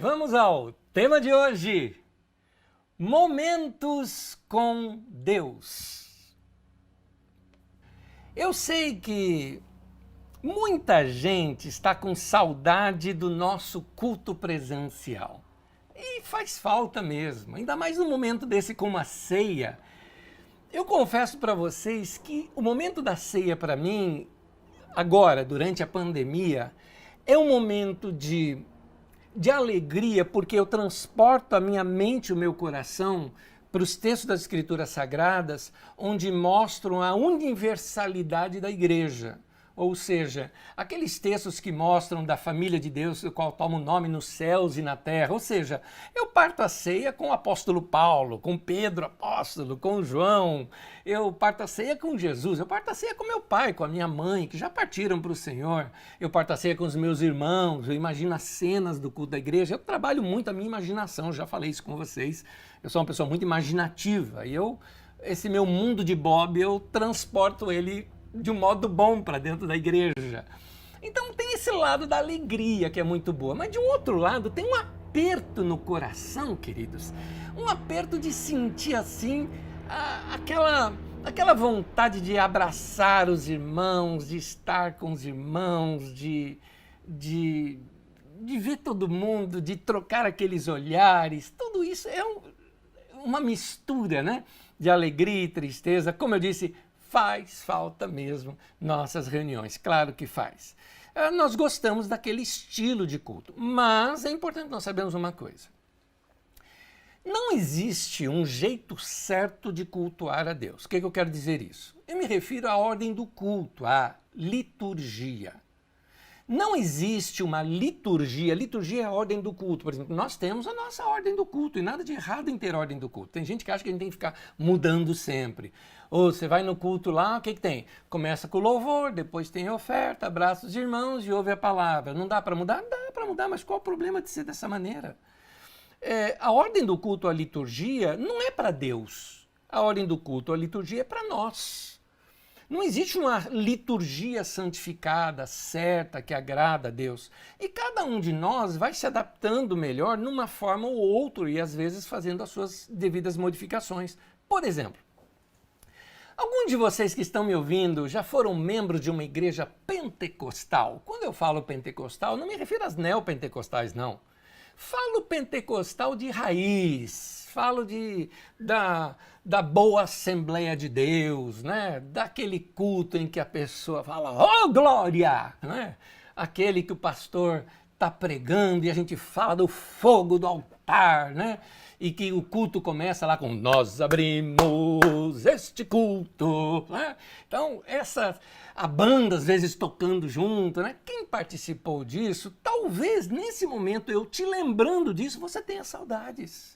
vamos ao tema de hoje: momentos com Deus. Eu sei que muita gente está com saudade do nosso culto presencial. E faz falta mesmo, ainda mais num momento desse como a ceia. Eu confesso para vocês que o momento da ceia para mim, agora, durante a pandemia, é um momento de alegria, porque eu transporto a minha mente e o meu coração para os textos das Escrituras Sagradas, onde mostram a universalidade da igreja. Ou seja, aqueles textos que mostram da família de Deus, do qual toma o nome nos céus e na terra. Ou seja, eu parto a ceia com o apóstolo Paulo, com Pedro apóstolo, com João. Eu parto a ceia com Jesus, eu parto a ceia com meu pai, com a minha mãe, que já partiram para o Senhor. Eu parto a ceia com os meus irmãos, eu imagino as cenas do culto da igreja. Eu trabalho muito a minha imaginação, já falei isso com vocês. Eu sou uma pessoa muito imaginativa e esse meu mundo de Bob, eu transporto ele de um modo bom para dentro da igreja. Então tem esse lado da alegria que é muito boa, mas de um outro lado tem um aperto no coração, queridos, um aperto de sentir assim aquela vontade de abraçar os irmãos, de estar com os irmãos, de ver todo mundo, de trocar aqueles olhares. Tudo isso é uma mistura, né, de alegria e tristeza. Como eu disse, faz falta mesmo nossas reuniões, claro que faz. Nós gostamos daquele estilo de culto, mas é importante nós sabermos uma coisa. Não existe um jeito certo de cultuar a Deus. O que eu quero dizer isso? Eu me refiro à ordem do culto, à liturgia. Não existe uma liturgia. Liturgia é a ordem do culto. Por exemplo, nós temos a nossa ordem do culto e nada de errado em ter ordem do culto. Tem gente que acha que a gente tem que ficar mudando sempre. Ou você vai no culto lá, o que tem? Começa com o louvor, depois tem a oferta, abraça os irmãos e ouve a palavra. Não dá para mudar? Dá para mudar, mas qual o problema de ser dessa maneira? A ordem do culto, a liturgia, não é para Deus. A ordem do culto, a liturgia é para nós. Não existe uma liturgia santificada, certa, que agrada a Deus. E cada um de nós vai se adaptando melhor numa forma ou outra e às vezes fazendo as suas devidas modificações. Por exemplo, alguns de vocês que estão me ouvindo já foram membros de uma igreja pentecostal? Quando eu falo pentecostal, não me refiro às neopentecostais, não. Falo pentecostal de raiz, falo da boa Assembleia de Deus, né? Daquele culto em que a pessoa fala, oh glória, né? Aquele que o pastor está pregando e a gente fala do fogo do altar, né? E que o culto começa lá com nós abrimos este culto, né? Então, a banda às vezes tocando junto, né? Quem participou disso, talvez nesse momento eu te lembrando disso, você tenha saudades.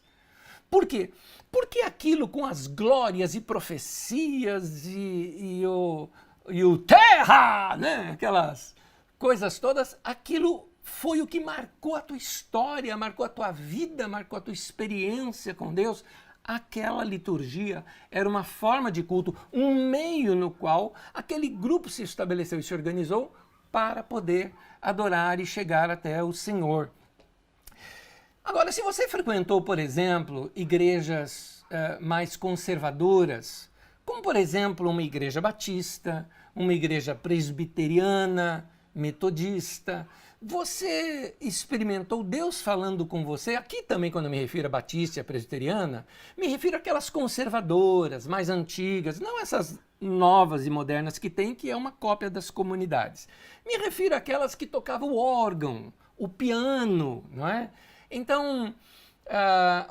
Por quê? Porque aquilo com as glórias e profecias e o terra, né? Aquelas coisas todas, aquilo foi o que marcou a tua história, marcou a tua vida, marcou a tua experiência com Deus. Aquela liturgia era uma forma de culto, um meio no qual aquele grupo se estabeleceu e se organizou para poder adorar e chegar até o Senhor. Agora, se você frequentou, por exemplo, igrejas mais conservadoras, como por exemplo uma igreja batista, uma igreja presbiteriana, metodista, você experimentou Deus falando com você? Aqui também, quando eu me refiro a batista e a presbiteriana, me refiro àquelas conservadoras, mais antigas, não essas novas e modernas que tem, que é uma cópia das comunidades. Me refiro àquelas que tocavam o órgão, o piano, não é? Então,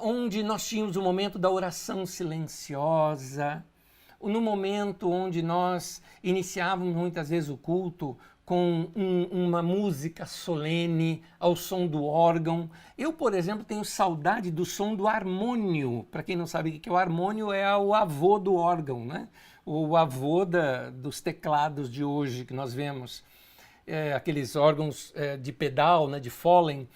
onde nós tínhamos o momento da oração silenciosa, no momento onde nós iniciávamos muitas vezes o culto com uma música solene ao som do órgão. Eu, por exemplo, tenho saudade do som do harmônio. Para quem não sabe o que é o harmônio, é o avô do órgão, né? O avô dos teclados de hoje que nós vemos, aqueles órgãos de pedal, né, de Follen.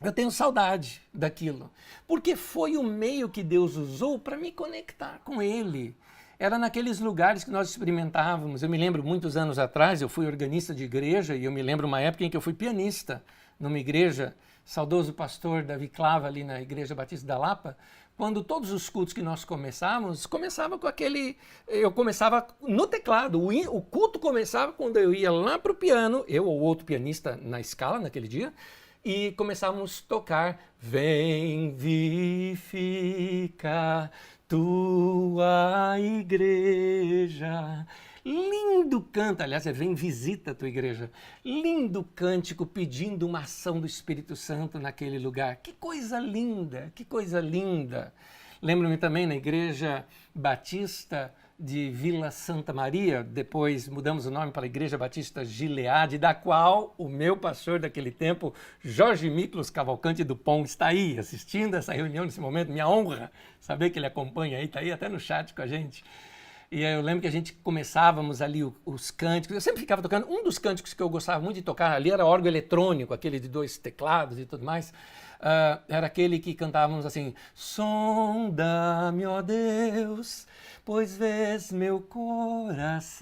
Eu tenho saudade daquilo, porque foi o meio que Deus usou para me conectar com Ele. Era naqueles lugares que nós experimentávamos. Eu me lembro, muitos anos atrás, eu fui organista de igreja e eu me lembro uma época em que eu fui pianista numa igreja, saudoso pastor Davi Clava, ali na Igreja Batista da Lapa, quando todos os cultos que nós começávamos, começava com aquele... Eu começava no teclado, o culto começava quando eu ia lá para o piano, eu ou outro pianista na escala naquele dia, e começávamos a tocar Vem vivifica tua igreja. Lindo canto, aliás, Vem visita a tua igreja. Lindo cântico pedindo uma ação do Espírito Santo naquele lugar. Que coisa linda, que coisa linda. Lembro-me também na Igreja Batista de Vila Santa Maria, depois mudamos o nome para a Igreja Batista Gileade, da qual o meu pastor daquele tempo, Jorge Miklos Cavalcante Dupont, está aí assistindo essa reunião nesse momento. Minha honra saber que ele acompanha aí, está aí até no chat com a gente. E eu lembro que a gente começávamos ali os cânticos, eu sempre ficava tocando, um dos cânticos que eu gostava muito de tocar ali era órgão eletrônico, aquele de 2 teclados e tudo mais, era aquele que cantávamos assim, sonda-me, ó Deus, pois vês meu coração.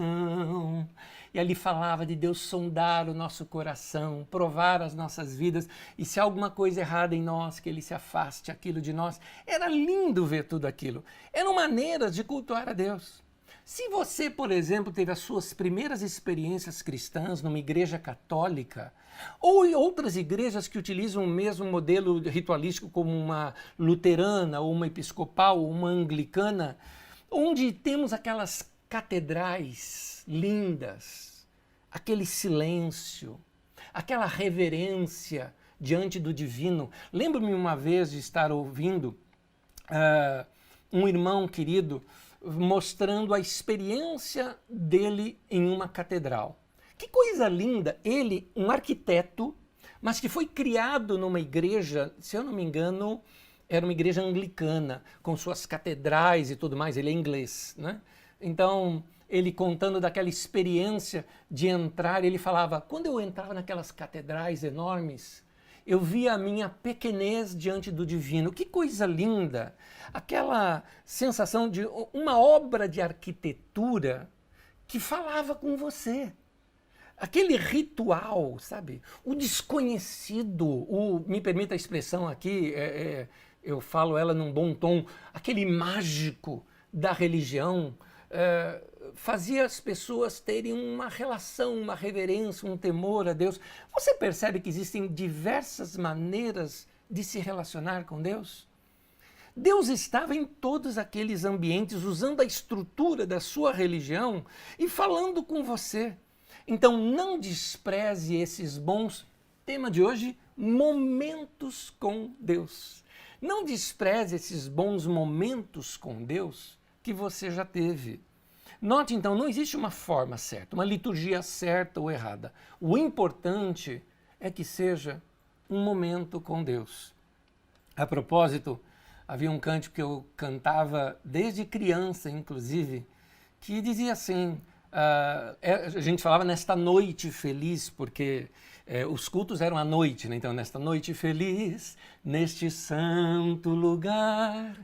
E ali falava de Deus sondar o nosso coração, provar as nossas vidas, e se há alguma coisa errada em nós, que Ele se afaste aquilo de nós. Era lindo ver tudo aquilo. Eram maneiras de cultuar a Deus. Se você, por exemplo, teve as suas primeiras experiências cristãs numa igreja católica, ou em outras igrejas que utilizam o mesmo modelo ritualístico como uma luterana, ou uma episcopal, ou uma anglicana, onde temos aquelas catedrais lindas, aquele silêncio, aquela reverência diante do divino. Lembro-me uma vez de estar ouvindo um irmão querido mostrando a experiência dele em uma catedral. Que coisa linda! Ele, um arquiteto, mas que foi criado numa igreja, se eu não me engano, era uma igreja anglicana, com suas catedrais e tudo mais, ele é inglês, né? Então, ele contando daquela experiência de entrar, ele falava, quando eu entrava naquelas catedrais enormes, eu via a minha pequenez diante do divino. Que coisa linda! Aquela sensação de uma obra de arquitetura que falava com você. Aquele ritual, sabe? O desconhecido, me permita a expressão aqui, eu falo ela num bom tom, aquele mágico da religião, fazia as pessoas terem uma relação, uma reverência, um temor a Deus. Você percebe que existem diversas maneiras de se relacionar com Deus? Deus estava em todos aqueles ambientes, usando a estrutura da sua religião e falando com você. Então não despreze esses bons, tema de hoje, momentos com Deus. Não despreze esses bons momentos com Deus que você já teve. Note então, não existe uma forma certa, uma liturgia certa ou errada. O importante é que seja um momento com Deus. A propósito, havia um cântico que eu cantava desde criança, inclusive, que dizia assim, a gente falava nesta noite feliz, porque os cultos eram à noite, né? Então, nesta noite feliz, neste santo lugar,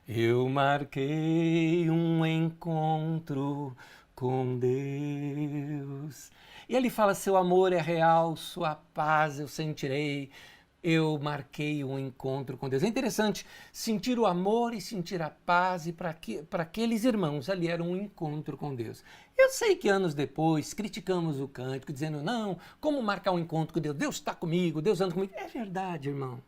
eu marquei um encontro com Deus. E ele fala, seu amor é real, sua paz eu sentirei. Eu marquei um encontro com Deus. É interessante sentir o amor e sentir a paz, e para aqueles irmãos ali era um encontro com Deus. Eu sei que anos depois criticamos o cântico, dizendo, não, como marcar um encontro com Deus? Deus está comigo, Deus anda comigo. É verdade, irmão.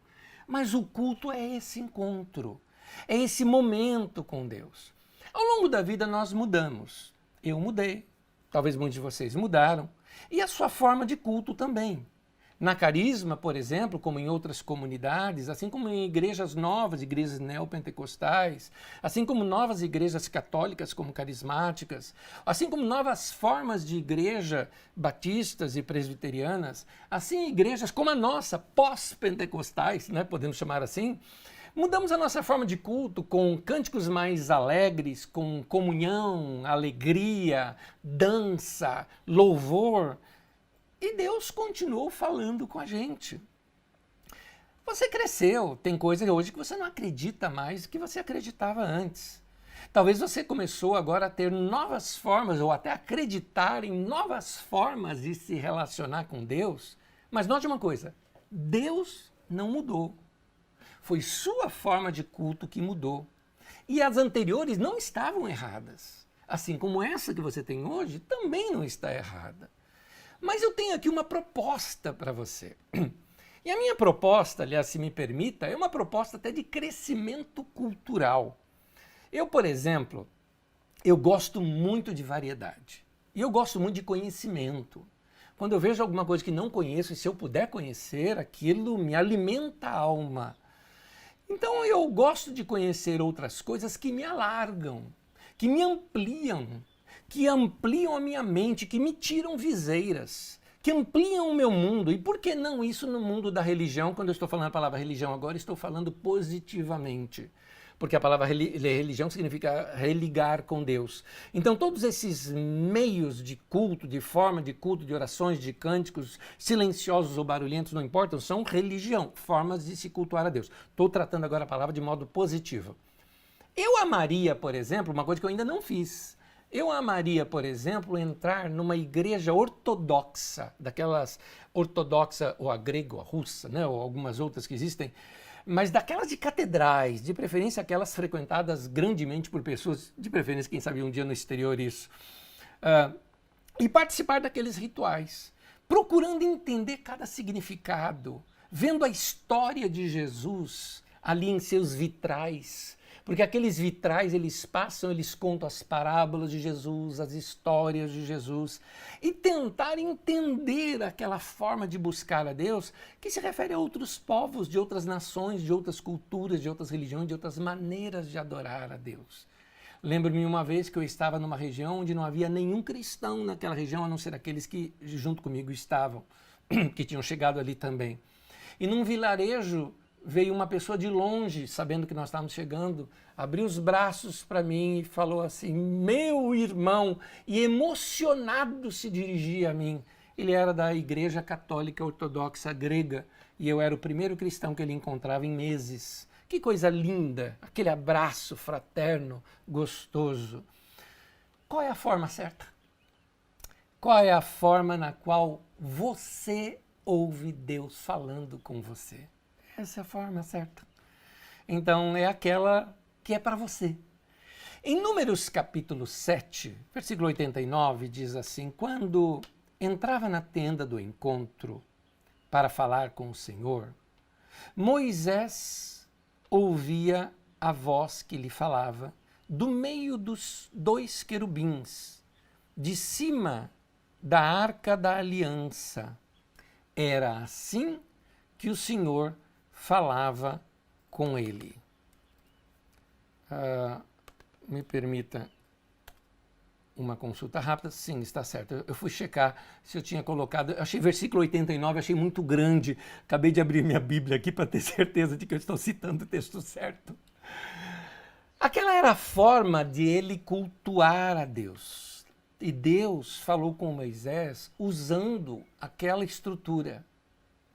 Mas o culto é esse encontro, é esse momento com Deus. Ao longo da vida nós mudamos. Eu mudei, talvez muitos de vocês mudaram, e a sua forma de culto também. Na Carisma, por exemplo, como em outras comunidades, assim como em igrejas novas, igrejas neopentecostais, assim como novas igrejas católicas como carismáticas, assim como novas formas de igreja batistas e presbiterianas, assim igrejas como a nossa, pós-pentecostais, né, podemos chamar assim, mudamos a nossa forma de culto com cânticos mais alegres, com comunhão, alegria, dança, louvor. E Deus continuou falando com a gente. Você cresceu, tem coisa hoje que você não acredita mais do que você acreditava antes. Talvez você começou agora a ter novas formas ou até acreditar em novas formas de se relacionar com Deus. Mas note uma coisa, Deus não mudou. Foi sua forma de culto que mudou. E as anteriores não estavam erradas. Assim como essa que você tem hoje também não está errada. Mas eu tenho aqui uma proposta para você. E a minha proposta, aliás, se me permita, é uma proposta até de crescimento cultural. Eu, por exemplo, eu gosto muito de variedade. E eu gosto muito de conhecimento. Quando eu vejo alguma coisa que não conheço, e se eu puder conhecer, aquilo me alimenta a alma. Então eu gosto de conhecer outras coisas que me alargam, que me ampliam, que ampliam a minha mente, que me tiram viseiras, que ampliam o meu mundo. E por que não isso no mundo da religião? Quando eu estou falando a palavra religião agora, estou falando positivamente. Porque a palavra religião significa religar com Deus. Então todos esses meios de culto, de forma de culto, de orações, de cânticos, silenciosos ou barulhentos, não importam, são religião, formas de se cultuar a Deus. Estou tratando agora a palavra de modo positivo. Eu amaria, por exemplo, uma coisa que eu ainda não fiz. Eu amaria, por exemplo, entrar numa igreja ortodoxa, daquelas ortodoxa ou a grega ou a russa, né, ou algumas outras que existem, mas daquelas de catedrais, de preferência aquelas frequentadas grandemente por pessoas, de preferência, quem sabe um dia no exterior isso, e participar daqueles rituais, procurando entender cada significado, vendo a história de Jesus ali em seus vitrais, porque aqueles vitrais eles contam as parábolas de Jesus, as histórias de Jesus, e tentar entender aquela forma de buscar a Deus que se refere a outros povos, de outras nações, de outras culturas, de outras religiões, de outras maneiras de adorar a Deus. Lembro-me uma vez que eu estava numa região onde não havia nenhum cristão naquela região, a não ser aqueles que junto comigo estavam, que tinham chegado ali também. E num vilarejo veio uma pessoa de longe, sabendo que nós estávamos chegando, abriu os braços para mim e falou assim, meu irmão, e emocionado se dirigia a mim. Ele era da Igreja Católica Ortodoxa Grega e eu era o primeiro cristão que ele encontrava em meses. Que coisa linda, aquele abraço fraterno, gostoso. Qual é a forma certa? Qual é a forma na qual você ouve Deus falando com você? Essa é a forma certa. Então é aquela que é para você. Em Números capítulo 7, versículo 89, diz assim, quando entrava na tenda do encontro para falar com o Senhor, Moisés ouvia a voz que lhe falava do meio dos dois querubins, de cima da arca da aliança. Era assim que o Senhor falava com ele. Me permita uma consulta rápida. Sim, está certo. Eu fui checar se eu tinha colocado. Achei versículo 89, achei muito grande. Acabei de abrir minha Bíblia aqui para ter certeza de que eu estou citando o texto certo. Aquela era a forma de ele cultuar a Deus. E Deus falou com Moisés usando aquela estrutura.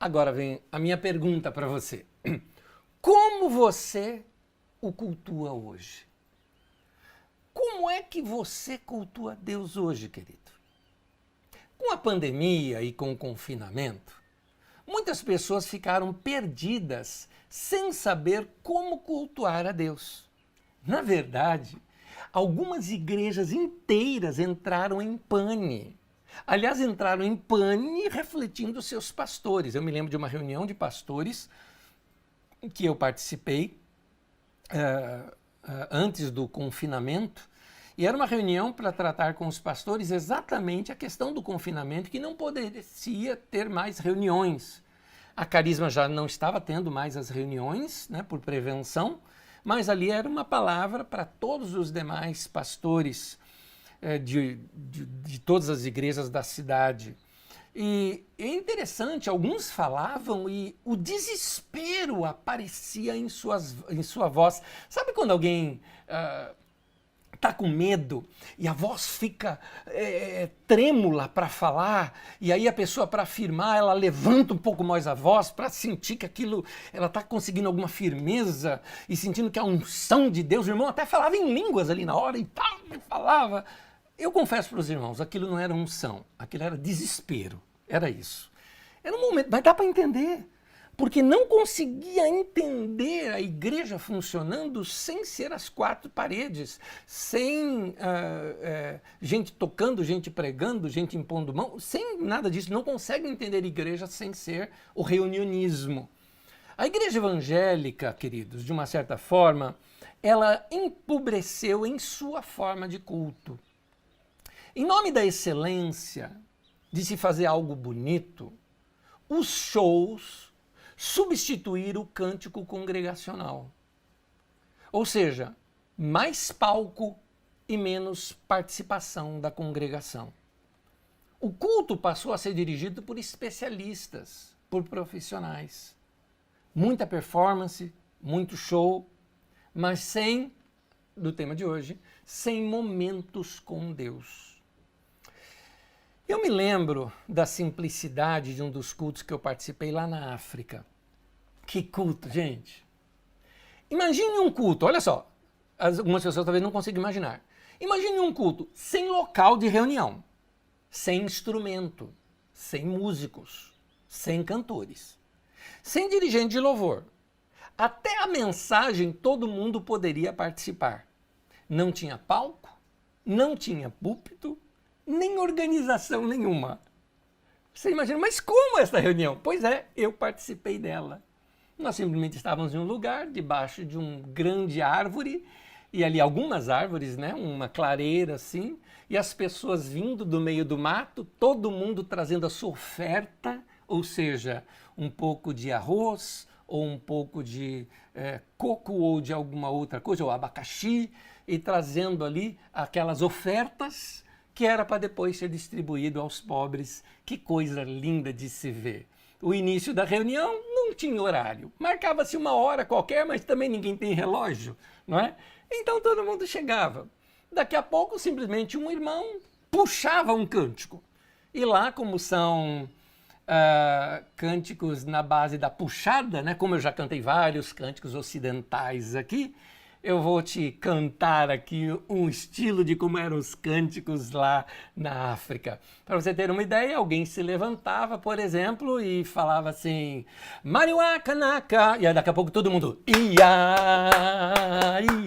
Agora vem a minha pergunta para você. Como você o cultua hoje? Como é que você cultua Deus hoje, querido? Com a pandemia e com o confinamento, muitas pessoas ficaram perdidas sem saber como cultuar a Deus. Na verdade, algumas igrejas inteiras entraram em pane. Aliás, entraram em pane refletindo seus pastores. Eu me lembro de uma reunião de pastores que eu participei antes do confinamento, e era uma reunião para tratar com os pastores exatamente a questão do confinamento, que não poderia ter mais reuniões. A Carisma já não estava tendo mais as reuniões, né, por prevenção, mas ali era uma palavra para todos os demais pastores de todas as igrejas da cidade. E é interessante, alguns falavam e o desespero aparecia em sua voz. Sabe quando alguém está com medo e a voz fica trêmula para falar, e aí a pessoa, para afirmar, ela levanta um pouco mais a voz para sentir que aquilo, ela está conseguindo alguma firmeza e sentindo que a unção de Deus. O irmão até falava em línguas ali na hora e tal, falava. Eu confesso para os irmãos, aquilo não era unção, aquilo era desespero, era isso. Era um momento, mas dá para entender. porque não conseguia entender a igreja funcionando sem ser as quatro paredes, sem gente tocando, gente pregando, gente impondo mão, sem nada disso. Não consegue entender a igreja sem ser o reunionismo. A igreja evangélica, queridos, de uma certa forma, ela empobreceu em sua forma de culto. Em nome da excelência, de se fazer algo bonito, os shows substituíram o cântico congregacional. Ou seja, mais palco e menos participação da congregação. O culto passou a ser dirigido por especialistas, por profissionais. Muita performance, muito show, mas sem, do tema de hoje, sem momentos com Deus. Eu me lembro da simplicidade de um dos cultos que eu participei lá na África. Que culto, gente! Imagine um culto, olha só, algumas pessoas talvez não consigam imaginar. Imagine um culto sem local de reunião, sem instrumento, sem músicos, sem cantores, sem dirigente de louvor. Até a mensagem todo mundo poderia participar. Não tinha palco, não tinha púlpito, nem organização nenhuma. Você imagina, mas como essa reunião? Pois é, eu participei dela. Nós simplesmente estávamos em um lugar, debaixo de uma grande árvore, e ali algumas árvores, né, uma clareira assim, e as pessoas vindo do meio do mato, todo mundo trazendo a sua oferta, ou seja, um pouco de arroz, ou um pouco de coco, ou de alguma outra coisa, ou abacaxi, e trazendo ali aquelas ofertas que era para depois ser distribuído aos pobres. Que coisa linda de se ver. O início da reunião não tinha horário. Marcava-se uma hora qualquer, mas também ninguém tem relógio, não é? Então todo mundo chegava. Daqui a pouco, simplesmente um irmão puxava um cântico. E lá, como são cânticos na base da puxada, né? Como eu já cantei vários cânticos ocidentais aqui, eu vou te cantar aqui um estilo de como eram os cânticos lá na África. Para você ter uma ideia, alguém se levantava, por exemplo, e falava assim, Mariwa Kanaka, e aí daqui a pouco todo mundo, ia,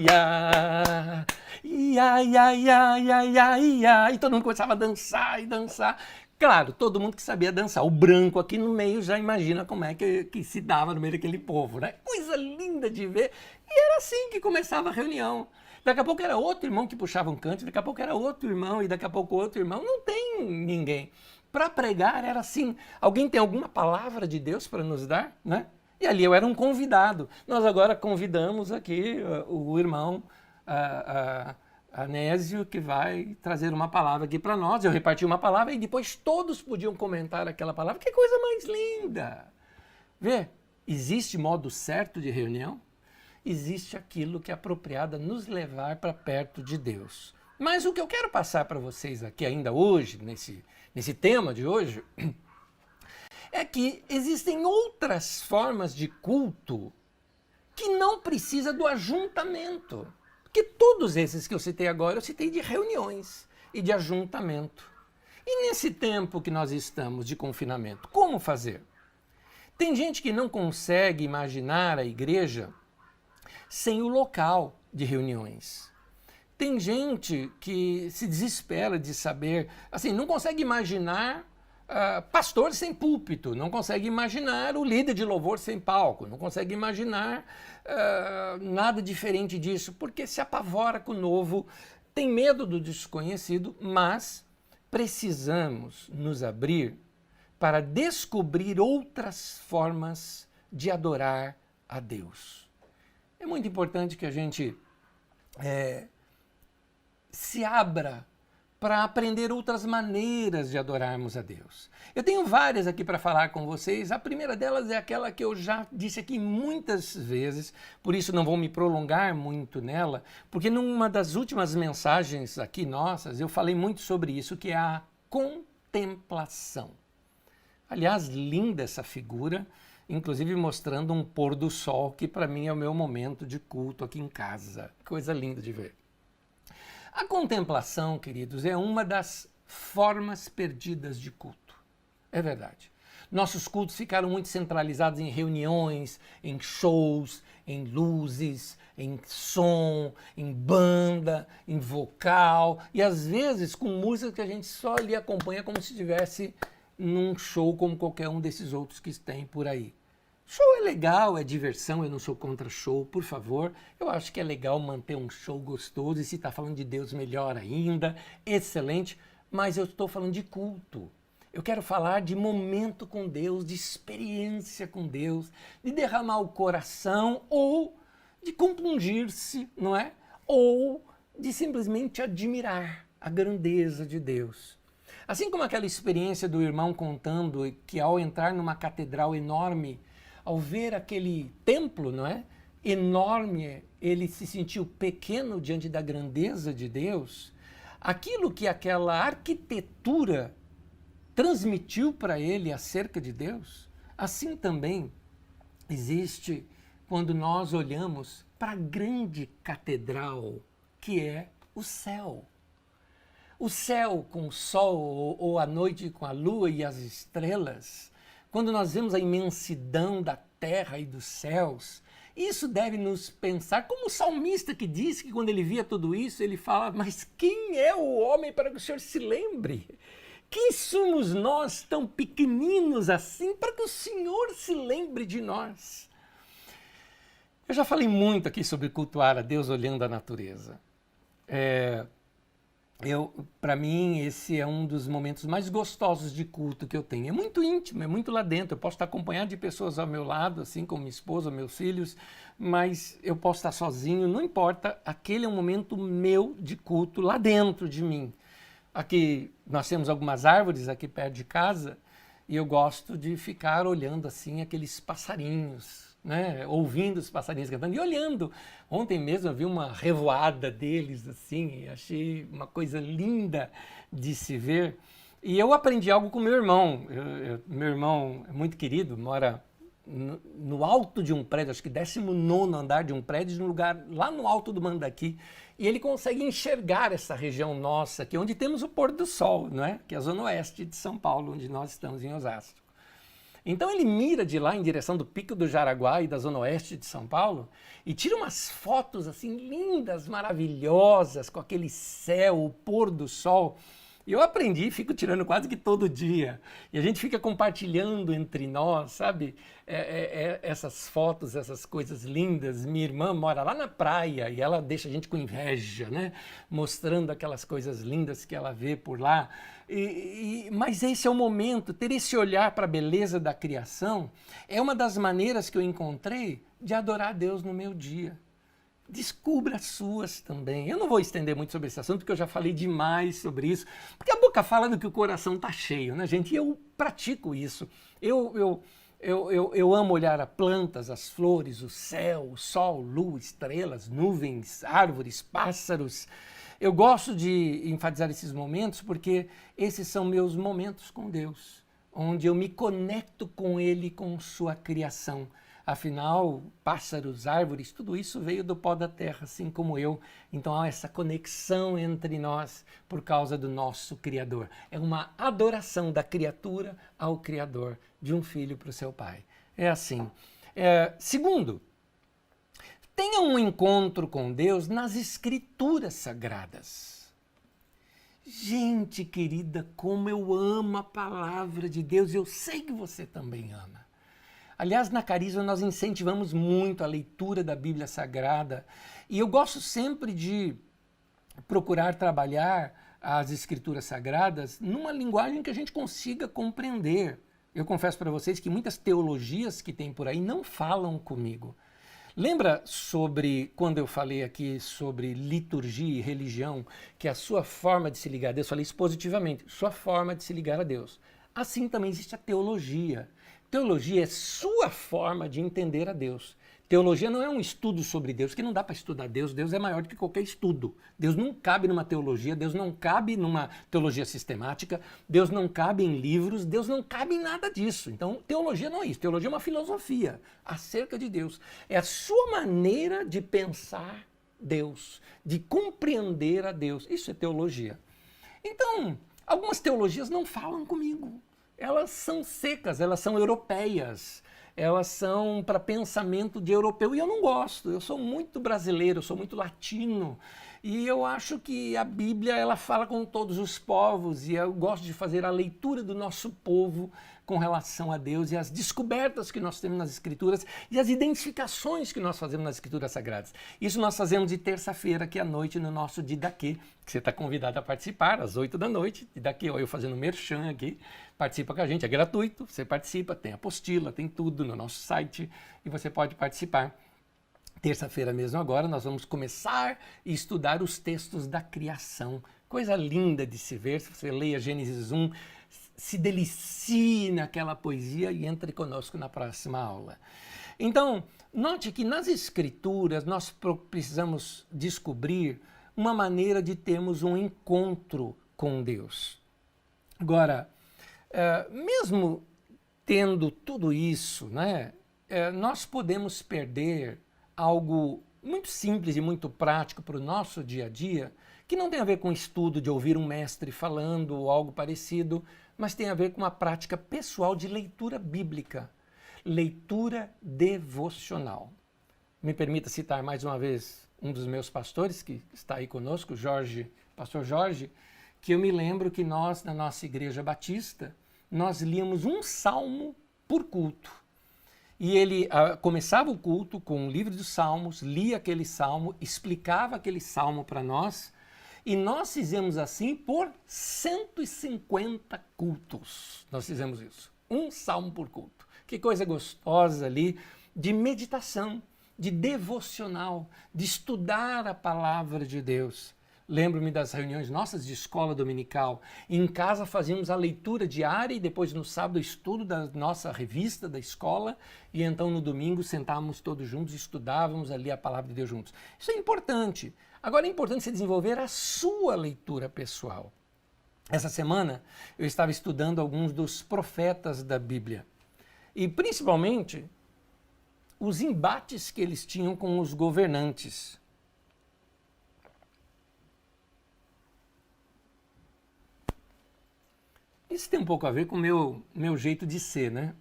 ia, ia, ia, ia, ia, ia, ia, e todo mundo começava a dançar e dançar. Claro, todo mundo que sabia dançar. O branco aqui no meio já imagina como é que se dava no meio daquele povo, né? Coisa linda de ver. E era assim que começava a reunião. Daqui a pouco era outro irmão que puxava um canto, daqui a pouco era outro irmão, e daqui a pouco outro irmão. Não tem ninguém. Para pregar era assim. Alguém tem alguma palavra de Deus para nos dar, né? E ali eu era um convidado. Nós agora convidamos aqui o irmão Anésio, que vai trazer uma palavra aqui para nós. Eu reparti uma palavra e depois todos podiam comentar aquela palavra. Que coisa mais linda! Vê, existe modo certo de reunião? Existe aquilo que é apropriado a nos levar para perto de Deus. Mas o que eu quero passar para vocês aqui ainda hoje, nesse tema de hoje, é que existem outras formas de culto que não precisa do ajuntamento. Porque todos esses que eu citei agora, eu citei de reuniões e de ajuntamento. E nesse tempo que nós estamos de confinamento, como fazer? Tem gente que não consegue imaginar a igreja sem o local de reuniões. Tem gente que se desespera de saber, assim, não consegue imaginar pastor sem púlpito, não consegue imaginar o líder de louvor sem palco, não consegue imaginar nada diferente disso, porque se apavora com o novo, tem medo do desconhecido, mas precisamos nos abrir para descobrir outras formas de adorar a Deus. É muito importante que a gente se abra para aprender outras maneiras de adorarmos a Deus. Eu tenho várias aqui para falar com vocês. A primeira delas é aquela que eu já disse aqui muitas vezes, por isso não vou me prolongar muito nela, porque numa das últimas mensagens aqui nossas, eu falei muito sobre isso, que é a contemplação. Aliás, linda essa figura, inclusive mostrando um pôr do sol, que para mim é o meu momento de culto aqui em casa. Coisa linda de ver. A contemplação, queridos, é uma das formas perdidas de culto. É verdade. Nossos cultos ficaram muito centralizados em reuniões, em shows, em luzes, em som, em banda, em vocal e às vezes com música que a gente só ali acompanha como se estivesse num show como qualquer um desses outros que tem por aí. Show é legal, é diversão, eu não sou contra show, por favor. Eu acho que é legal manter um show gostoso e se está falando de Deus, melhor ainda, excelente, mas eu estou falando de culto. Eu quero falar de momento com Deus, de experiência com Deus, de derramar o coração ou de compungir-se, não é? Ou de simplesmente admirar a grandeza de Deus. Assim como aquela experiência do irmão contando que ao entrar numa catedral enorme, ao ver aquele templo, não é? Enorme, ele se sentiu pequeno diante da grandeza de Deus. Aquilo que aquela arquitetura transmitiu para ele acerca de Deus, assim também existe quando nós olhamos para a grande catedral que é o céu. O céu com o sol ou a noite com a lua e as estrelas, quando nós vemos a imensidão da terra e dos céus, isso deve nos pensar, como o salmista que diz que quando ele via tudo isso, ele fala, mas quem é o homem para que o Senhor se lembre? Quem somos nós tão pequeninos assim para que o Senhor se lembre de nós? Eu já falei muito aqui sobre cultuar a Deus olhando a natureza. Para mim, esse é um dos momentos mais gostosos de culto que eu tenho. É muito íntimo, é muito lá dentro. Eu posso estar acompanhado de pessoas ao meu lado, assim como minha esposa, meus filhos, mas eu posso estar sozinho, não importa. Aquele é um momento meu de culto lá dentro de mim. Aqui nós temos algumas árvores aqui perto de casa e eu gosto de ficar olhando assim aqueles passarinhos, né? Ouvindo os passarinhos cantando e olhando. Ontem mesmo eu vi uma revoada deles assim e achei uma coisa linda de se ver. E eu aprendi algo com meu irmão. Meu irmão é muito querido, mora no alto de um prédio, acho que 19º andar de um prédio, de um lugar lá no alto do Mandaki. E ele consegue enxergar essa região nossa, que é onde temos o pôr do sol, não é? Que é a zona oeste de São Paulo, onde nós estamos em Osasco. Então ele mira de lá em direção do Pico do Jaraguá e da zona oeste de São Paulo e tira umas fotos assim lindas, maravilhosas, com aquele céu, o pôr do sol. E eu aprendi, fico tirando quase que todo dia. E a gente fica compartilhando entre nós, sabe? Essas fotos, essas coisas lindas. Minha irmã mora lá na praia e ela deixa a gente com inveja, né? Mostrando aquelas coisas lindas que ela vê por lá. Mas esse é o momento, ter esse olhar para a beleza da criação é uma das maneiras que eu encontrei de adorar a Deus no meu dia. Descubra as suas também. Eu não vou estender muito sobre esse assunto, porque eu já falei demais sobre isso. Porque a boca fala do que o coração está cheio, né, gente? E eu pratico isso. Eu amo olhar as plantas, as flores, o céu, o sol, lua, estrelas, nuvens, árvores, pássaros. Eu gosto de enfatizar esses momentos porque esses são meus momentos com Deus, onde eu me conecto com Ele, com sua criação. Afinal, pássaros, árvores, tudo isso veio do pó da terra, assim como eu. Então há essa conexão entre nós por causa do nosso Criador. É uma adoração da criatura ao Criador, de um filho para o seu pai. É assim. Segundo, tenha um encontro com Deus nas Escrituras Sagradas. Gente querida, como eu amo a palavra de Deus, e eu sei que você também ama. Aliás, na Carisma nós incentivamos muito a leitura da Bíblia Sagrada e eu gosto sempre de procurar trabalhar as Escrituras Sagradas numa linguagem que a gente consiga compreender. Eu confesso para vocês que muitas teologias que tem por aí não falam comigo. Lembra sobre quando eu falei aqui sobre liturgia e religião, que a sua forma de se ligar a Deus, falei isso positivamente, sua forma de se ligar a Deus. Assim também existe a teologia. Teologia é sua forma de entender a Deus. Teologia não é um estudo sobre Deus, porque não dá para estudar Deus. Deus é maior do que qualquer estudo. Deus não cabe numa teologia, Deus não cabe numa teologia sistemática, Deus não cabe em livros, Deus não cabe em nada disso. Então, teologia não é isso. Teologia é uma filosofia acerca de Deus. É a sua maneira de pensar Deus, de compreender a Deus. Isso é teologia. Então, algumas teologias não falam comigo. elas são secas, elas são europeias, elas são para pensamento de europeu e eu não gosto. Eu sou muito brasileiro, eu sou muito latino e eu acho que a Bíblia ela fala com todos os povos e eu gosto de fazer a leitura do nosso povo com relação a Deus e as descobertas que nós temos nas Escrituras e as identificações que nós fazemos nas Escrituras Sagradas. Isso nós fazemos de terça-feira aqui à noite no nosso Didaquê, que você está convidado a participar às 8 da noite. Didaquê, ó, eu fazendo merchan aqui, participa com a gente, é gratuito, você participa, tem apostila, tem tudo no nosso site e você pode participar. Terça-feira mesmo agora nós vamos começar a estudar os textos da criação. Coisa linda de se ver, se você leia Gênesis 1, se delicie naquela poesia e entre conosco na próxima aula. Então, note que nas Escrituras nós precisamos descobrir uma maneira de termos um encontro com Deus. Agora, mesmo tendo tudo isso, né, nós podemos perder algo muito simples e muito prático para o nosso dia a dia, que não tem a ver com estudo de ouvir um mestre falando ou algo parecido, mas tem a ver com uma prática pessoal de leitura bíblica, leitura devocional. Me permita citar mais uma vez um dos meus pastores que está aí conosco, pastor Jorge, que eu me lembro que nós, na nossa igreja batista, nós líamos um salmo por culto. E ele começava o culto com um livro dos salmos, lia aquele salmo, explicava aquele salmo para nós, e nós fizemos assim por 150 cultos. Nós fizemos isso, um salmo por culto. Que coisa gostosa ali de meditação, de devocional, de estudar a palavra de Deus. Lembro-me das reuniões nossas de escola dominical. Em casa fazíamos a leitura diária e depois no sábado o estudo da nossa revista da escola e então no domingo sentávamos todos juntos e estudávamos ali a palavra de Deus juntos. Isso é importante. Agora é importante você desenvolver a sua leitura pessoal. Essa semana eu estava estudando alguns dos profetas da Bíblia e principalmente os embates que eles tinham com os governantes. Isso tem um pouco a ver com o meu jeito de ser, né?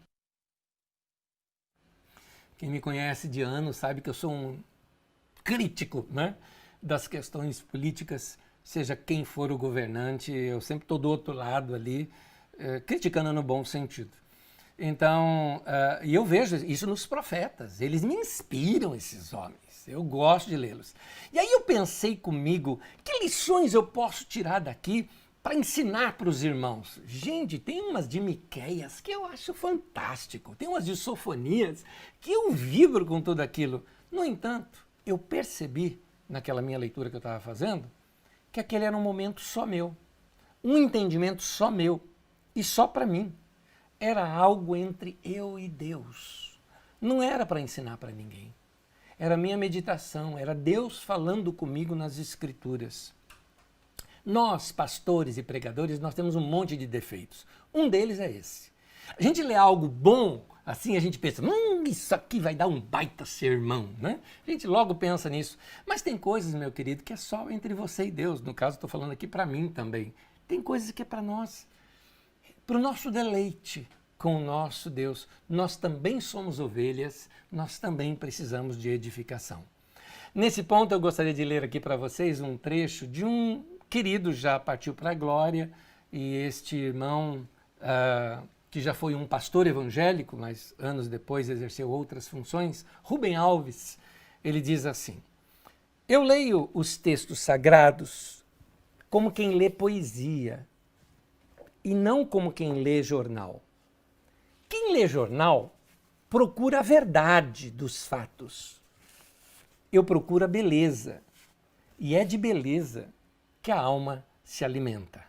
Quem me conhece de anos sabe que eu sou um crítico, né, das questões políticas, seja quem for o governante, eu sempre estou do outro lado ali, criticando no bom sentido. Então, e eu vejo isso nos profetas, eles me inspiram, esses homens, eu gosto de lê-los. E aí eu pensei comigo, que lições eu posso tirar daqui para ensinar para os irmãos? Gente, tem umas de Miqueias que eu acho fantástico, tem umas de Sofonias que eu vibro com tudo aquilo. No entanto, eu percebi, naquela minha leitura que eu estava fazendo, que aquele era um momento só meu, um entendimento só meu e só para mim. Era algo entre eu e Deus. Não era para ensinar para ninguém. Era minha meditação, era Deus falando comigo nas Escrituras. Nós, pastores e pregadores, nós temos um monte de defeitos. Um deles é esse. A gente lê algo bom, assim a gente pensa, isso aqui vai dar um baita sermão, né? A gente logo pensa nisso. Mas tem coisas, meu querido, que é só entre você e Deus. No caso, estou falando aqui para mim também. Tem coisas que é para nós, para o nosso deleite com o nosso Deus. Nós também somos ovelhas, nós também precisamos de edificação. Nesse ponto, eu gostaria de ler aqui para vocês um trecho de um querido, já partiu para a glória, e este irmão, que já foi um pastor evangélico, mas anos depois exerceu outras funções, Rubem Alves, ele diz assim: eu leio os textos sagrados como quem lê poesia, e não como quem lê jornal. Quem lê jornal procura a verdade dos fatos. Eu procuro a beleza, e é de beleza que a alma se alimenta.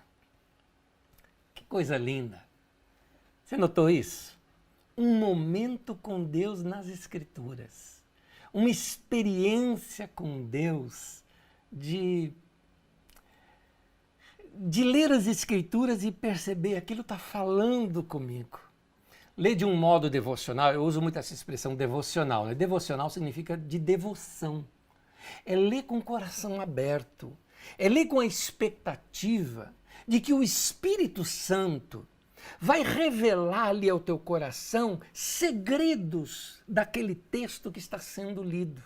Que coisa linda! Você notou isso? Um momento com Deus nas Escrituras. Uma experiência com Deus de ler as Escrituras e perceber aquilo está falando comigo. Ler de um modo devocional, eu uso muito essa expressão devocional, né? Devocional significa de devoção. É ler com o coração aberto. É ler com a expectativa de que o Espírito Santo vai revelar ali ao teu coração segredos daquele texto que está sendo lido.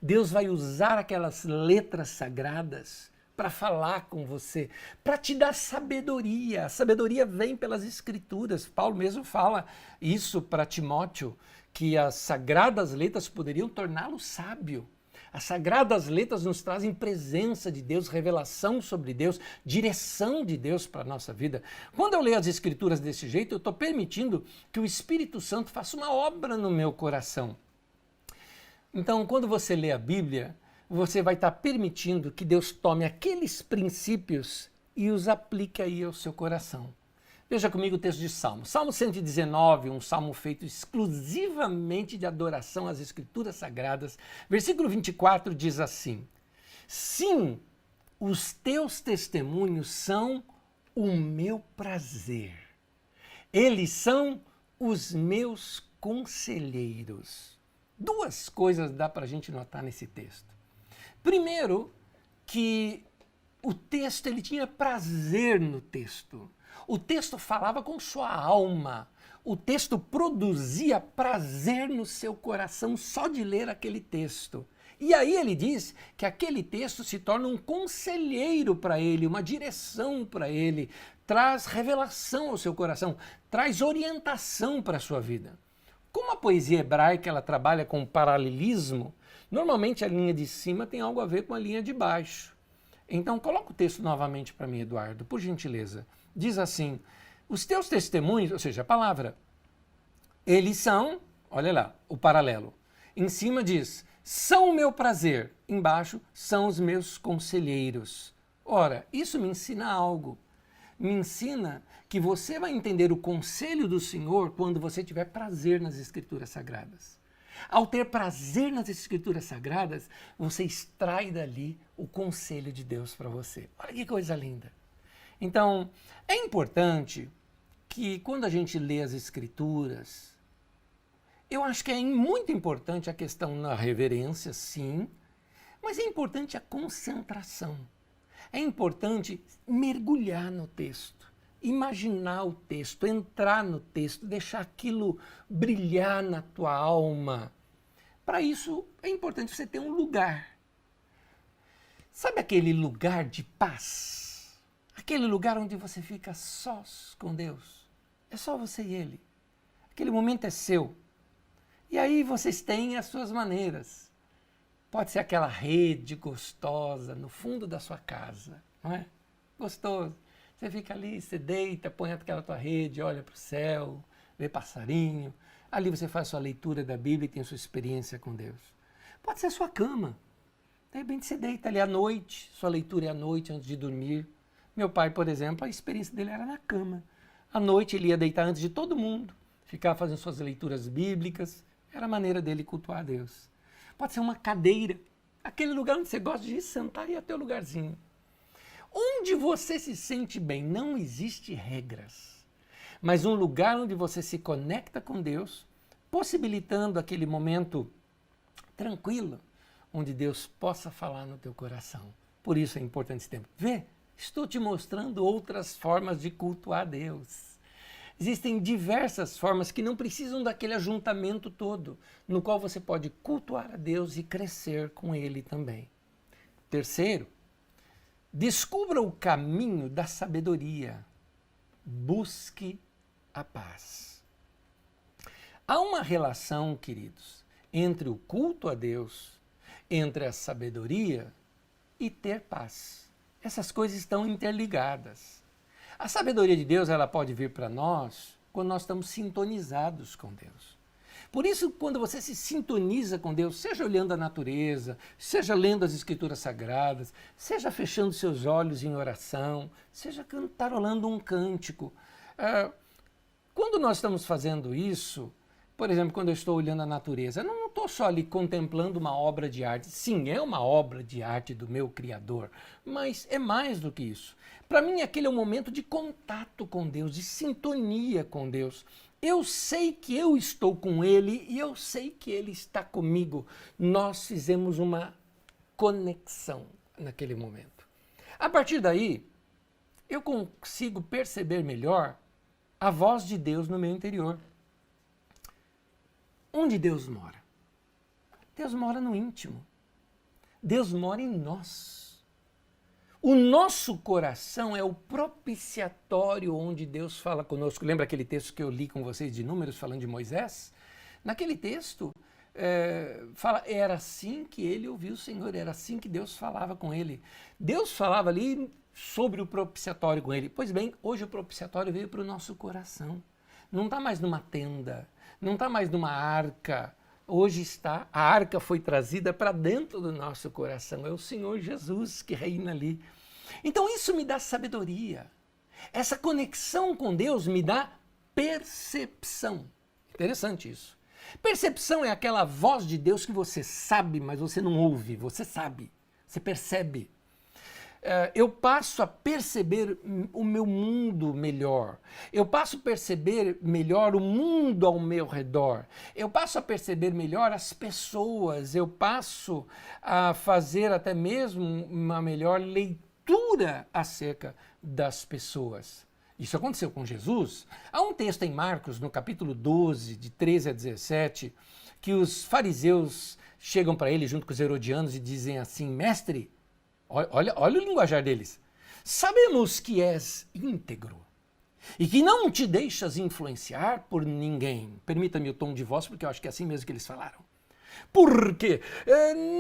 Deus vai usar aquelas letras sagradas para falar com você, para te dar sabedoria. A sabedoria vem pelas Escrituras. Paulo mesmo fala isso para Timóteo, que as sagradas letras poderiam torná-lo sábio. As sagradas letras nos trazem presença de Deus, revelação sobre Deus, direção de Deus para a nossa vida. Quando eu leio as Escrituras desse jeito, eu estou permitindo que o Espírito Santo faça uma obra no meu coração. Então, quando você lê a Bíblia, você vai estar permitindo que Deus tome aqueles princípios e os aplique aí ao seu coração. Veja comigo o texto de Salmo. Salmo 119, um salmo feito exclusivamente de adoração às Escrituras Sagradas. Versículo 24 diz assim: Sim, os teus testemunhos são o meu prazer. Eles são os meus conselheiros. Duas coisas dá para a gente notar nesse texto. Primeiro, que o texto, ele tinha prazer no texto. O texto falava com sua alma. O texto produzia prazer no seu coração só de ler aquele texto. E aí ele diz que aquele texto se torna um conselheiro para ele, uma direção para ele, traz revelação ao seu coração, traz orientação para a sua vida. Como a poesia hebraica ela trabalha com paralelismo, normalmente a linha de cima tem algo a ver com a linha de baixo. Então coloca o texto novamente para mim, Eduardo, por gentileza. Diz assim: os teus testemunhos, ou seja, a palavra, eles são, olha lá, o paralelo. Em cima diz, são o meu prazer. Embaixo, são os meus conselheiros. Ora, isso me ensina algo. Me ensina que você vai entender o conselho do Senhor quando você tiver prazer nas Escrituras Sagradas. Ao ter prazer nas Escrituras Sagradas, você extrai dali o conselho de Deus para você. Olha que coisa linda. Então, é importante que quando a gente lê as Escrituras, eu acho que é muito importante a questão da reverência, sim, mas é importante a concentração. É importante mergulhar no texto, imaginar o texto, entrar no texto, deixar aquilo brilhar na tua alma. Para isso, é importante você ter um lugar. Sabe aquele lugar de paz? Aquele lugar onde você fica sós com Deus. É só você e Ele. Aquele momento é seu. E aí vocês têm as suas maneiras. Pode ser aquela rede gostosa no fundo da sua casa, não é? Gostoso. Você fica ali, você deita, põe aquela tua rede, olha para o céu, vê passarinho. Ali você faz sua leitura da Bíblia e tem sua experiência com Deus. Pode ser a sua cama. De repente você deita ali à noite, sua leitura é à noite antes de dormir. Meu pai, por exemplo, a experiência dele era na cama. À noite ele ia deitar antes de todo mundo, ficava fazendo suas leituras bíblicas. Era a maneira dele cultuar a Deus. Pode ser uma cadeira, aquele lugar onde você gosta de ir sentar e é teu lugarzinho. Onde você se sente bem, não existe regras, mas um lugar onde você se conecta com Deus, possibilitando aquele momento tranquilo, onde Deus possa falar no teu coração. Por isso é importante esse tempo. Vê, estou te mostrando outras formas de cultuar Deus. Existem diversas formas que não precisam daquele ajuntamento todo, no qual você pode cultuar a Deus e crescer com Ele também. Terceiro, descubra o caminho da sabedoria. Busque a paz. Há uma relação, queridos, entre o culto a Deus, entre a sabedoria e ter paz. Essas coisas estão interligadas. A sabedoria de Deus, ela pode vir para nós quando nós estamos sintonizados com Deus. Por isso, quando você se sintoniza com Deus, seja olhando a natureza, seja lendo as Escrituras Sagradas, seja fechando seus olhos em oração, seja cantarolando um cântico. Quando nós estamos fazendo isso, por exemplo, quando eu estou olhando a natureza, eu não estou só ali contemplando uma obra de arte. Sim, é uma obra de arte do meu Criador, mas é mais do que isso. Para mim, aquele é um momento de contato com Deus, de sintonia com Deus. Eu sei que eu estou com Ele e eu sei que Ele está comigo. Nós fizemos uma conexão naquele momento. A partir daí, eu consigo perceber melhor a voz de Deus no meu interior. Onde Deus mora? Deus mora no íntimo. Deus mora em nós. O nosso coração é o propiciatório onde Deus fala conosco. Lembra aquele texto que eu li com vocês de Números, falando de Moisés? Naquele texto, fala, era assim que ele ouviu o Senhor, era assim que Deus falava com ele. Deus falava ali sobre o propiciatório com ele. Pois bem, hoje o propiciatório veio para o nosso coração. Não está mais numa tenda, não está mais numa arca. Hoje está, a arca foi trazida para dentro do nosso coração. É o Senhor Jesus que reina ali. Então isso me dá sabedoria. Essa conexão com Deus me dá percepção. Interessante isso. Percepção é aquela voz de Deus que você sabe, mas você não ouve. Você sabe, você percebe. Eu passo a perceber o meu mundo melhor. Eu passo a perceber melhor o mundo ao meu redor. Eu passo a perceber melhor as pessoas. Eu passo a fazer até mesmo uma melhor leitura acerca das pessoas. Isso aconteceu com Jesus. Há um texto em Marcos, no capítulo 12, de 13 a 17, que os fariseus chegam para ele junto com os herodianos e dizem assim: mestre, olha o linguajar deles. Sabemos que és íntegro e que não te deixas influenciar por ninguém. Permita-me o tom de voz, porque eu acho que é assim mesmo que eles falaram. Porque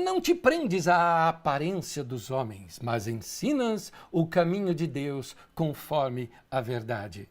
não te prendes à aparência dos homens, mas ensinas o caminho de Deus conforme a verdade.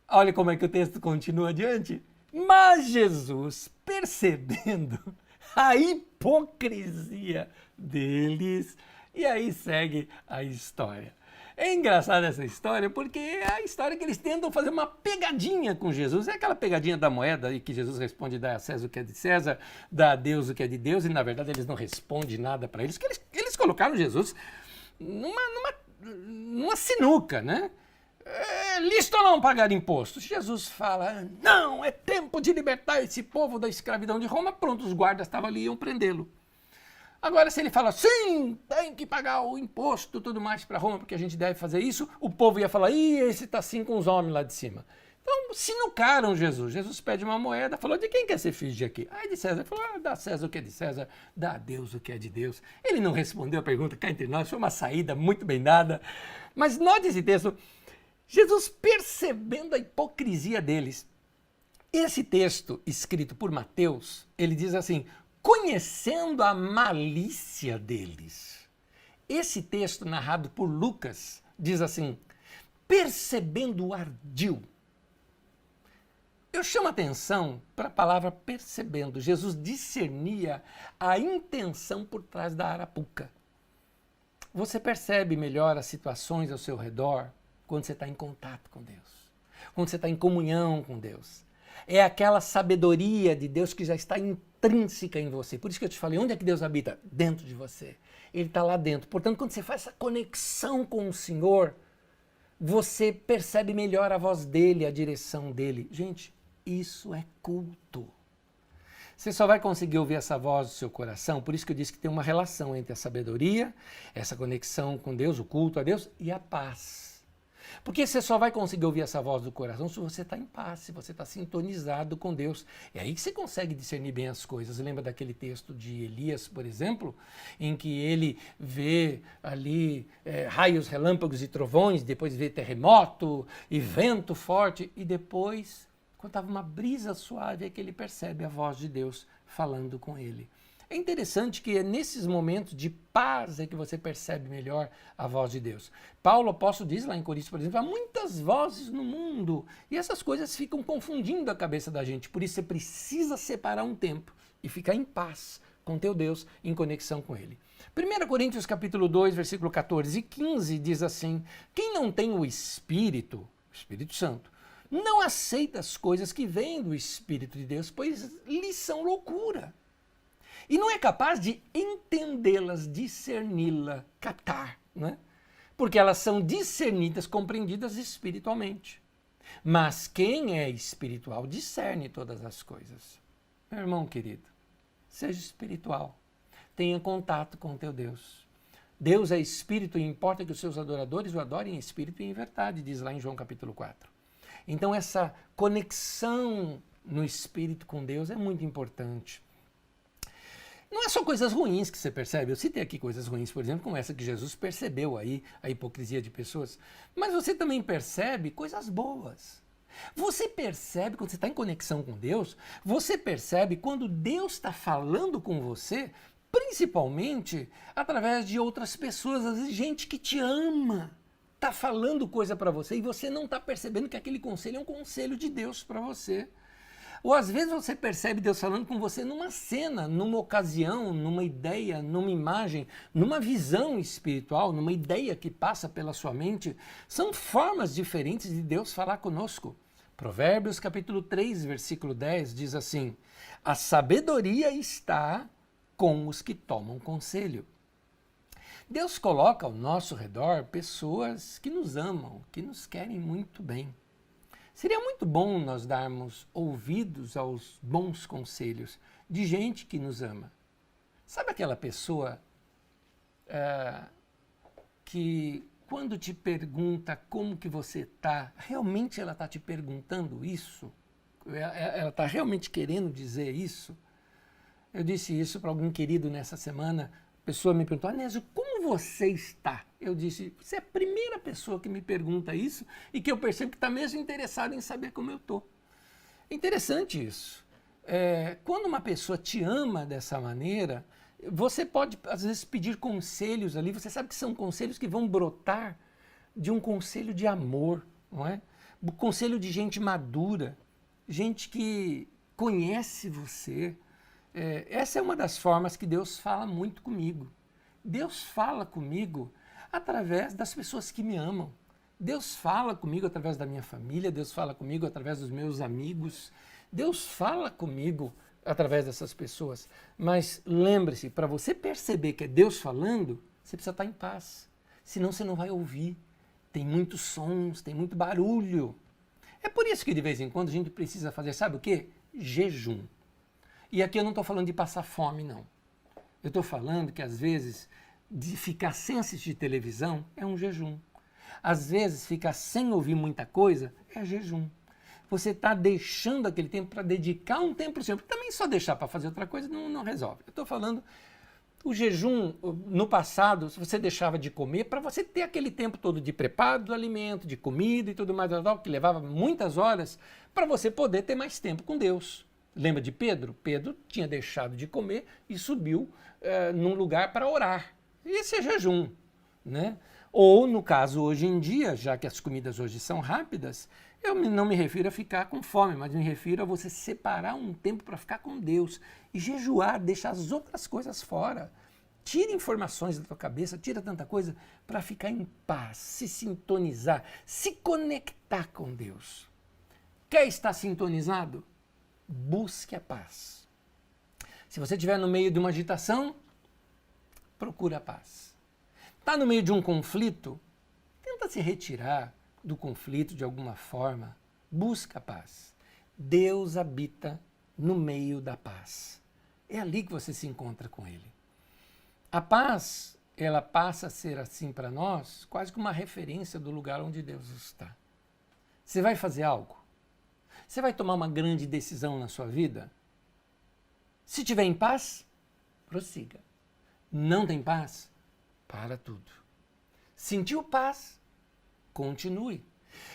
Olha como é que o texto continua adiante. Mas Jesus, percebendo a hipocrisia deles, e aí segue a história. É engraçada essa história porque é a história que eles tentam fazer uma pegadinha com Jesus. É aquela pegadinha da moeda e que Jesus responde: dá a César o que é de César, dá a Deus o que é de Deus, e na verdade eles não respondem nada para eles, que eles colocaram Jesus numa sinuca, né? Listo ou não pagar impostos? Jesus fala: não, é tempo de libertar esse povo da escravidão de Roma. Pronto, os guardas estavam ali e iam prendê-lo. Agora, se ele fala, sim, tem que pagar o imposto e tudo mais para Roma, porque a gente deve fazer isso, o povo ia falar: ih, esse está assim com os homens lá de cima. Então, sinucaram Jesus. Jesus pede uma moeda, falou: de quem que é essa efígie aqui? Ah, é de César. Ele falou: dá a César o que é de César, dá a Deus o que é de Deus. Ele não respondeu a pergunta cá entre nós, foi uma saída muito bem dada. Mas note esse texto, Jesus percebendo a hipocrisia deles. Esse texto, escrito por Mateus, ele diz assim: conhecendo a malícia deles. Esse texto, narrado por Lucas, diz assim: percebendo o ardil. Eu chamo a atenção para a palavra percebendo. Jesus discernia a intenção por trás da arapuca. Você percebe melhor as situações ao seu redor quando você está em contato com Deus, quando você está em comunhão com Deus. É aquela sabedoria de Deus que já está intrínseca em você. Por isso que eu te falei, onde é que Deus habita? Dentro de você. Ele está lá dentro. Portanto, quando você faz essa conexão com o Senhor, você percebe melhor a voz dele, a direção dele. Gente, isso é culto. Você só vai conseguir ouvir essa voz do seu coração, por isso que eu disse que tem uma relação entre a sabedoria, essa conexão com Deus, o culto a Deus, e a paz. Porque você só vai conseguir ouvir essa voz do coração se você está em paz, se você está sintonizado com Deus. É aí que você consegue discernir bem as coisas. Lembra daquele texto de Elias, por exemplo, em que ele vê ali raios, relâmpagos e trovões, depois vê terremoto e vento forte, e depois, quando estava uma brisa suave, é que ele percebe a voz de Deus falando com ele. É interessante que é nesses momentos de paz é que você percebe melhor a voz de Deus. Paulo, apóstolo, diz lá em Coríntios, por exemplo, há muitas vozes no mundo e essas coisas ficam confundindo a cabeça da gente. Por isso você precisa separar um tempo e ficar em paz com teu Deus, em conexão com Ele. 1 Coríntios capítulo 2, versículo 14 e 15 diz assim: quem não tem o Espírito Santo, não aceita as coisas que vêm do Espírito de Deus, pois lhes são loucura. E não é capaz de entendê-las, discerni-la, captar, né? Porque elas são discernidas, compreendidas espiritualmente. Mas quem é espiritual discerne todas as coisas. Meu irmão querido, seja espiritual, tenha contato com o teu Deus. Deus é espírito e importa que os seus adoradores o adorem em espírito e em verdade, diz lá em João capítulo 4. Então essa conexão no espírito com Deus é muito importante. Não é só coisas ruins que você percebe. Eu citei aqui coisas ruins, por exemplo, como essa que Jesus percebeu aí, a hipocrisia de pessoas. Mas você também percebe coisas boas. Você percebe quando você está em conexão com Deus, você percebe quando Deus está falando com você, principalmente através de outras pessoas, às vezes gente que te ama, está falando coisa para você e você não está percebendo que aquele conselho é um conselho de Deus para você. Ou às vezes você percebe Deus falando com você numa cena, numa ocasião, numa ideia, numa imagem, numa visão espiritual, numa ideia que passa pela sua mente. São formas diferentes de Deus falar conosco. Provérbios capítulo 3, versículo 10 diz assim: a sabedoria está com os que tomam conselho. Deus coloca ao nosso redor pessoas que nos amam, que nos querem muito bem. Seria muito bom nós darmos ouvidos aos bons conselhos de gente que nos ama. Sabe aquela pessoa que quando te pergunta como que você está, realmente ela está te perguntando isso? Ela está realmente querendo dizer isso? Eu disse isso para algum querido nessa semana. A pessoa me perguntou: Anésio, como você está? Eu disse: você é a primeira pessoa que me pergunta isso e que eu percebo que está mesmo interessado em saber como eu estou. Interessante isso. Quando uma pessoa te ama dessa maneira, você pode, às vezes, pedir conselhos ali. Você sabe que são conselhos que vão brotar de um conselho de amor, não é? Conselho de gente madura, gente que conhece você. Essa é uma das formas que Deus fala muito comigo. Deus fala comigo através das pessoas que me amam. Deus fala comigo através da minha família, Deus fala comigo através dos meus amigos. Deus fala comigo através dessas pessoas. Mas lembre-se, para você perceber que é Deus falando, você precisa estar em paz. Senão você não vai ouvir. Tem muitos sons, tem muito barulho. É por isso que de vez em quando a gente precisa fazer, sabe o quê? Jejum. E aqui eu não estou falando de passar fome, não. Eu estou falando que, às vezes, de ficar sem assistir televisão é um jejum. Às vezes, ficar sem ouvir muita coisa é jejum. Você está deixando aquele tempo para dedicar um tempo para o Senhor. Porque também só deixar para fazer outra coisa não resolve. Eu estou falando, o jejum, no passado, você deixava de comer para você ter aquele tempo todo de preparo do alimento, de comida e tudo mais, que levava muitas horas, para você poder ter mais tempo com Deus. Lembra de Pedro? Pedro tinha deixado de comer e subiu num lugar para orar. Esse é jejum, né? Ou, no caso, hoje em dia, já que as comidas hoje são rápidas, eu não me refiro a ficar com fome, mas me refiro a você separar um tempo para ficar com Deus e jejuar, deixar as outras coisas fora. Tira informações da tua cabeça, tira tanta coisa para ficar em paz, se sintonizar, se conectar com Deus. Quer estar sintonizado? Busque a paz. Se você estiver no meio de uma agitação, procura a paz. Está no meio de um conflito? Tenta se retirar do conflito de alguma forma. Busca a paz. Deus habita no meio da paz. É ali que você se encontra com Ele. A paz, ela passa a ser assim para nós, quase que uma referência do lugar onde Deus está. Você vai fazer algo? Você vai tomar uma grande decisão na sua vida? Se tiver em paz, prossiga. Não tem paz? Para tudo. Sentiu paz? Continue.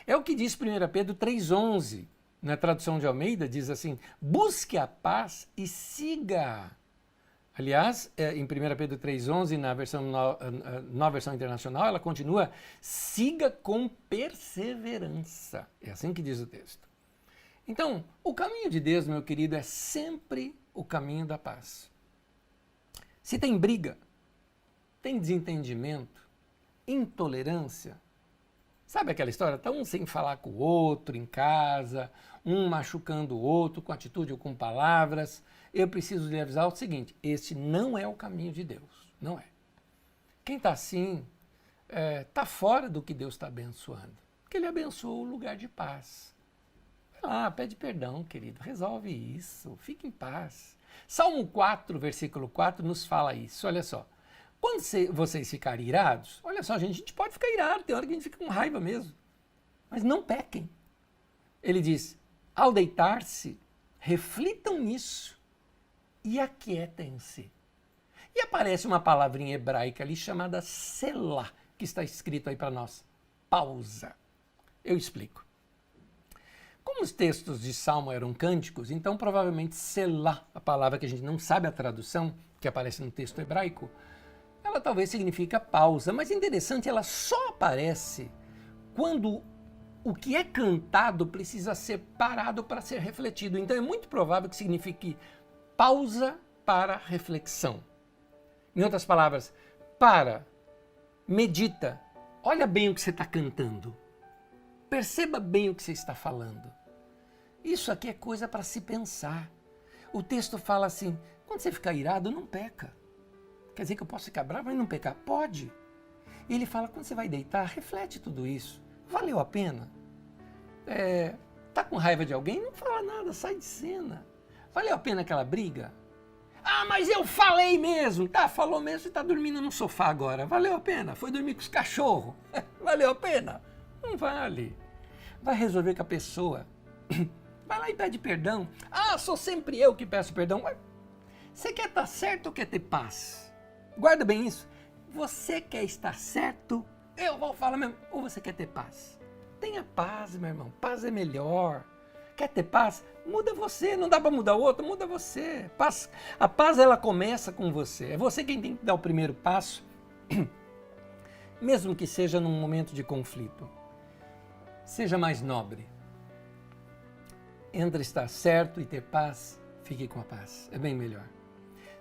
É o que diz 1 Pedro 3,11. Na tradução de Almeida diz assim: busque a paz e siga. Aliás, em 1 Pedro 3,11, na versão internacional, ela continua: siga com perseverança. É assim que diz o texto. Então, o caminho de Deus, meu querido, é sempre o caminho da paz. Se tem briga, tem desentendimento, intolerância, sabe aquela história? Está um sem falar com o outro em casa, um machucando o outro com atitude ou com palavras. Eu preciso lhe avisar o seguinte: este não é o caminho de Deus, não é. Quem está assim, está fora do que Deus está abençoando, porque Ele abençoou o lugar de paz. Pede perdão, querido, resolve isso, fique em paz. Salmo 4, versículo 4 nos fala isso, olha só. Quando vocês ficarem irados, olha só, gente, a gente pode ficar irado, tem hora que a gente fica com raiva mesmo, mas não pequem. Ele diz, ao deitar-se, reflitam nisso e aquietem-se. E aparece uma palavrinha hebraica ali chamada selá, que está escrito aí para nós, pausa. Eu explico. Como os textos de Salmo eram cânticos, então provavelmente selá, a palavra que a gente não sabe a tradução, que aparece no texto hebraico, ela talvez significa pausa, mas interessante, ela só aparece quando o que é cantado precisa ser parado para ser refletido. Então é muito provável que signifique pausa para reflexão. Em outras palavras, para, medita, olha bem o que você está cantando, perceba bem o que você está falando. Isso aqui é coisa para se pensar. O texto fala assim, quando você ficar irado, não peca. Quer dizer que eu posso ficar bravo e não pecar? Pode. E ele fala, quando você vai deitar, reflete tudo isso. Valeu a pena? Tá com raiva de alguém? Não fala nada, sai de cena. Valeu a pena aquela briga? Ah, mas eu falei mesmo. Tá, falou mesmo e tá dormindo no sofá agora. Valeu a pena? Foi dormir com os cachorros. Valeu a pena? Não vale. Vai resolver com a pessoa. Vai lá e pede perdão. Ah, sou sempre eu que peço perdão. Você quer estar certo ou quer ter paz? Guarda bem isso. Você quer estar certo? Eu vou falar mesmo. Ou você quer ter paz? Tenha paz, meu irmão. Paz é melhor. Quer ter paz? Muda você. Não dá para mudar o outro, muda você. Paz, a paz, ela começa com você. É você quem tem que dar o primeiro passo, mesmo que seja num momento de conflito. Seja mais nobre. Entre estar certo e ter paz, fique com a paz. É bem melhor.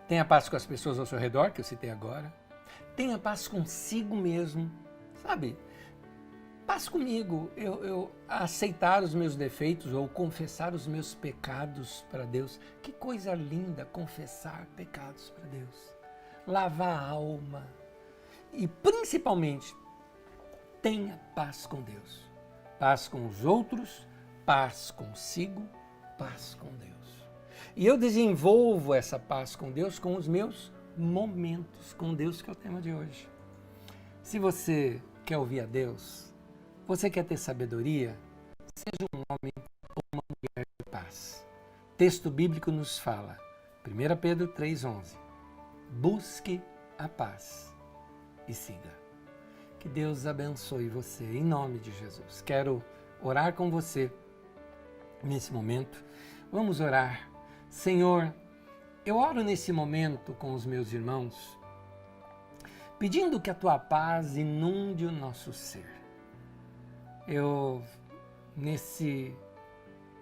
Tenha paz com as pessoas ao seu redor, que eu citei agora. Tenha paz consigo mesmo. Sabe? Paz comigo, eu aceitar os meus defeitos ou confessar os meus pecados para Deus. Que coisa linda confessar pecados para Deus. Lavar a alma. E principalmente, tenha paz com Deus. Paz com os outros, paz consigo, paz com Deus. E eu desenvolvo essa paz com Deus com os meus momentos com Deus, que é o tema de hoje. Se você quer ouvir a Deus, você quer ter sabedoria, seja um homem ou uma mulher de paz. O texto bíblico nos fala, 1 Pedro 3,11, busque a paz e siga. Que Deus abençoe você, em nome de Jesus. Quero orar com você nesse momento. Vamos orar. Senhor, eu oro nesse momento com os meus irmãos, pedindo que a Tua paz inunde o nosso ser. Eu, nesse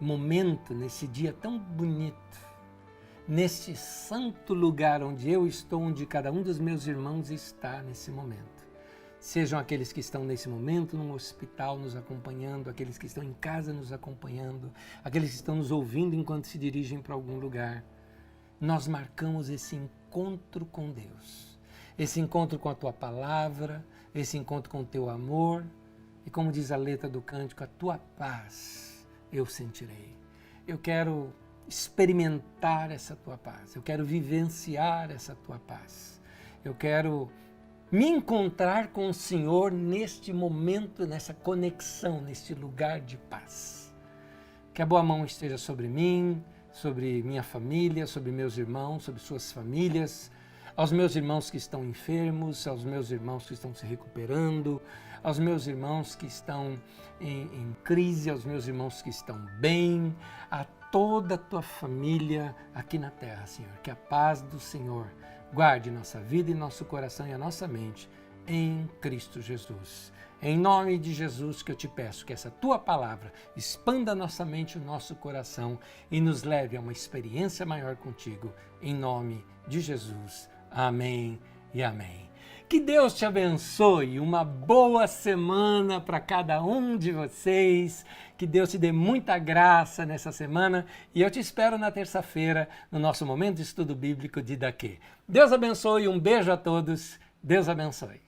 momento, nesse dia tão bonito, neste santo lugar onde eu estou, onde cada um dos meus irmãos está nesse momento. Sejam aqueles que estão nesse momento no hospital nos acompanhando, aqueles que estão em casa nos acompanhando, aqueles que estão nos ouvindo enquanto se dirigem para algum lugar. Nós marcamos esse encontro com Deus, esse encontro com a Tua palavra, esse encontro com o Teu amor. E como diz a letra do cântico, a Tua paz eu sentirei. Eu quero experimentar essa Tua paz. Eu quero vivenciar essa Tua paz. Eu quero me encontrar com o Senhor neste momento, nessa conexão, neste lugar de paz. Que a boa mão esteja sobre mim, sobre minha família, sobre meus irmãos, sobre suas famílias, aos meus irmãos que estão enfermos, aos meus irmãos que estão se recuperando, aos meus irmãos que estão em crise, aos meus irmãos que estão bem, a toda a Tua família aqui na terra, Senhor. Que a paz do Senhor guarde nossa vida e nosso coração e a nossa mente em Cristo Jesus. Em nome de Jesus que eu te peço que essa Tua palavra expanda a nossa mente e o nosso coração e nos leve a uma experiência maior contigo. Em nome de Jesus. Amém e amém. Que Deus te abençoe, uma boa semana para cada um de vocês, que Deus te dê muita graça nessa semana e eu te espero na terça-feira no nosso momento de estudo bíblico de Daqui. Deus abençoe, um beijo a todos, Deus abençoe.